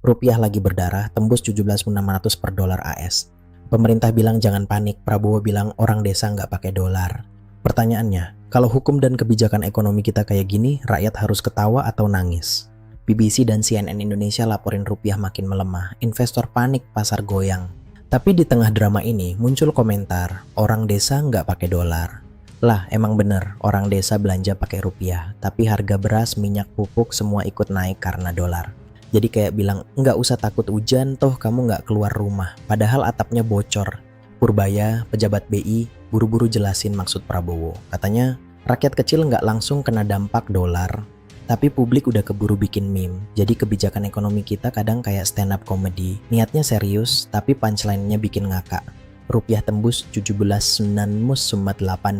Rupiah lagi berdarah, tembus 17.600 per dolar AS. Pemerintah bilang jangan panik, Prabowo bilang orang desa nggak pakai dolar. Pertanyaannya, kalau hukum dan kebijakan ekonomi kita kayak gini, rakyat harus ketawa atau nangis? BBC dan CNN Indonesia laporin rupiah makin melemah, investor panik, pasar goyang. Tapi di tengah drama ini muncul komentar, orang desa nggak pakai dolar. Lah, emang bener, orang desa belanja pakai rupiah, tapi harga beras, minyak, pupuk semua ikut naik karena dolar. Jadi kayak bilang, nggak usah takut hujan, toh kamu nggak keluar rumah. Padahal atapnya bocor. Purbaya, pejabat BI, buru-buru jelasin maksud Prabowo. Katanya, rakyat kecil nggak langsung kena dampak dolar, tapi publik udah keburu bikin meme. Jadi kebijakan ekonomi kita kadang kayak stand up comedy. Niatnya serius, tapi punchline-nya bikin ngakak. Rupiah tembus 17.908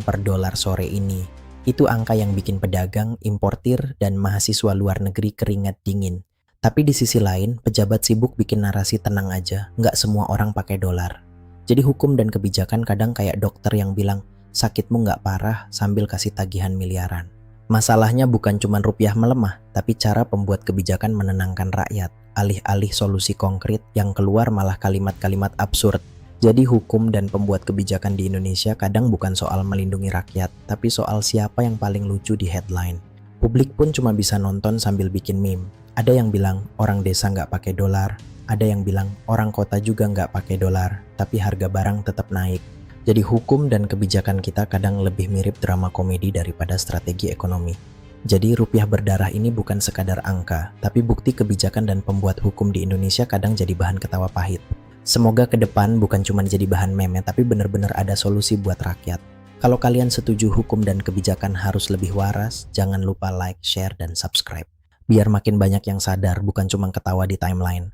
per dolar sore ini. Itu angka yang bikin pedagang, importir, dan mahasiswa luar negeri keringat dingin. Tapi di sisi lain, pejabat sibuk bikin narasi tenang aja, nggak semua orang pakai dolar. Jadi hukum dan kebijakan kadang kayak dokter yang bilang, sakitmu nggak parah sambil kasih tagihan miliaran. Masalahnya bukan cuma rupiah melemah, tapi cara pembuat kebijakan menenangkan rakyat, alih-alih solusi konkret yang keluar malah kalimat-kalimat absurd. Jadi hukum dan pembuat kebijakan di Indonesia kadang bukan soal melindungi rakyat, tapi soal siapa yang paling lucu di headline. Publik pun cuma bisa nonton sambil bikin meme. Ada yang bilang orang desa nggak pakai dolar, ada yang bilang orang kota juga nggak pakai dolar, tapi harga barang tetap naik. Jadi hukum dan kebijakan kita kadang lebih mirip drama komedi daripada strategi ekonomi. Jadi rupiah berdarah ini bukan sekadar angka, tapi bukti kebijakan dan pembuat hukum di Indonesia kadang jadi bahan ketawa pahit. Semoga ke depan bukan cuma jadi bahan meme, tapi benar-benar ada solusi buat rakyat. Kalau kalian setuju hukum dan kebijakan harus lebih waras, jangan lupa like, share, dan subscribe. Biar makin banyak yang sadar, bukan cuma ketawa di timeline.